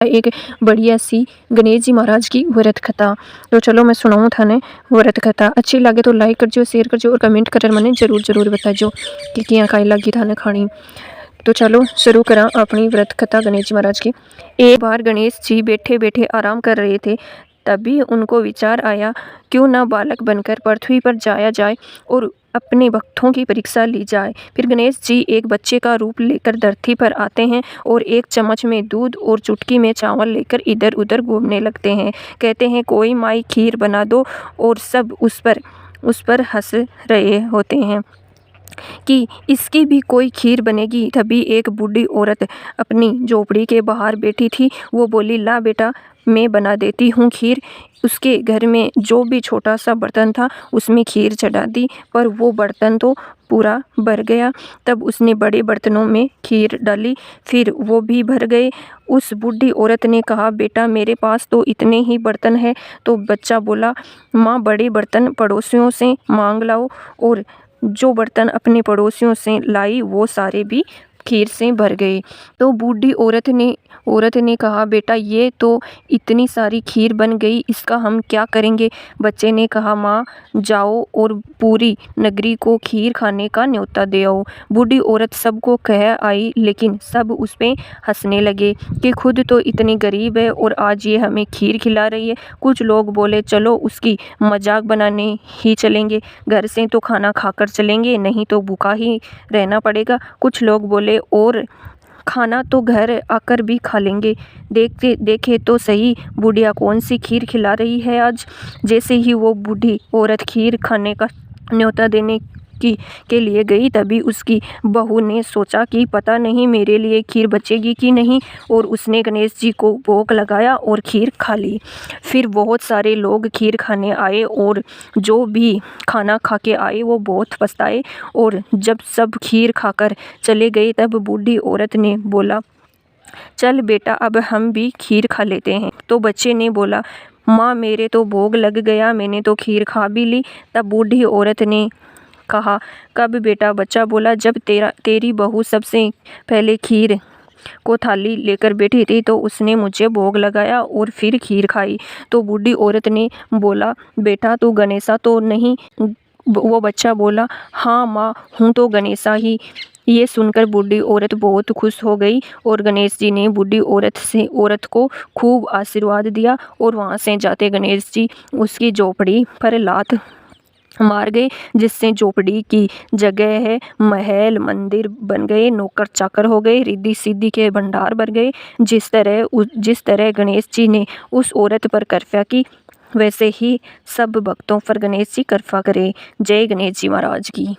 एक बढ़िया सी गणेश जी महाराज की व्रत कथा। तो चलो मैं सुनाऊँ थाने व्रत कथा। अच्छी लगे तो लाइक करजो, शेयर करजो और कमेंट कर मने जरूर बताजो कि क्या काई लगी थाने खानी। तो चलो शुरू करा अपनी व्रत कथा गणेश जी महाराज की। एक बार गणेश जी बैठे बैठे आराम कर रहे थे। तभी उनको विचार आया, क्यों ना बालक बनकर पृथ्वी पर जाया जाए और अपने भक्तों की परीक्षा ली जाए। फिर गणेश जी एक बच्चे का रूप लेकर धरती पर आते हैं और एक चम्मच में दूध और चुटकी में चावल लेकर इधर उधर घूमने लगते हैं। कहते हैं, कोई माई खीर बना दो, और सब उस पर हंस रहे होते हैं कि इसकी भी कोई खीर बनेगी। तभी एक बूढ़ी औरत अपनी झोपड़ी के बाहर बैठी थी। वो बोली, ला बेटा, मैं बना देती हूँ खीर। उसके घर में जो भी छोटा सा बर्तन था उसमें खीर चढ़ा दी, पर वो बर्तन तो पूरा भर गया। तब उसने बड़े बर्तनों में खीर डाली, फिर वो भी भर गए। उस बूढ़ी औरत ने कहा, बेटा, मेरे पास तो इतने ही बर्तन हैं। तो बच्चा बोला, माँ, बड़े बर्तन पड़ोसियों से मांग लाओ। और जो बर्तन अपने पड़ोसियों से लाई वो सारे भी खीर से भर गए। तो बूढ़ी औरत ने कहा, बेटा, ये तो इतनी सारी खीर बन गई, इसका हम क्या करेंगे। बच्चे ने कहा, माँ, जाओ और पूरी नगरी को खीर खाने का न्योता दे आओ। बूढ़ी औरत सबको कह आई, लेकिन सब उस पे हंसने लगे कि खुद तो इतनी गरीब है और आज ये हमें खीर खिला रही है। कुछ लोग बोले, चलो उसकी मजाक बनाने ही चलेंगे, घर से तो खाना खाकर चलेंगे, नहीं तो भूखा ही रहना पड़ेगा। कुछ लोग बोले, और खाना तो घर आकर भी खा लेंगे। देखे तो सही, बुढ़िया कौन सी खीर खिला रही है आज। जैसे ही वो बूढ़ी औरत खीर खाने का न्योता देने के लिए गई, तभी उसकी बहू ने सोचा कि पता नहीं मेरे लिए खीर बचेगी कि नहीं, और उसने गणेश जी को भोग लगाया और खीर खा ली। फिर बहुत सारे लोग खीर खाने आए और जो भी खाना खा के आए वो बहुत पछताए। और जब सब खीर खाकर चले गए, तब बूढ़ी औरत ने बोला, चल बेटा, अब हम भी खीर खा लेते हैं। तो बच्चे ने बोला, माँ, मेरे तो भोग लग गया, मैंने तो खीर खा भी ली। तब बूढ़ी औरत ने कहा, कब बेटा। बच्चा बोला, जब तेरी बहू सबसे पहले खीर को थाली लेकर बैठी थी तो उसने मुझे भोग लगाया और फिर खीर खाई। तो बूढ़ी औरत ने बोला, बेटा, तू गणेशा तो नहीं। वो बच्चा बोला, हाँ माँ, हूँ तो गणेशा ही। ये सुनकर बूढ़ी औरत बहुत खुश हो गई और गणेश जी ने बूढ़ी औरत को खूब आशीर्वाद दिया। और वहाँ से जाते गणेश जी उसकी झोपड़ी पर लात मार गए, जिससे झोपड़ी की जगह है महल मंदिर बन गए, नौकर चाकर हो गए, रिद्धि सिद्धि के भंडार बन गए। जिस तरह गणेश जी ने उस औरत पर कृपा की, वैसे ही सब भक्तों पर गणेश जी कृपा करे। जय गणेश जी महाराज की।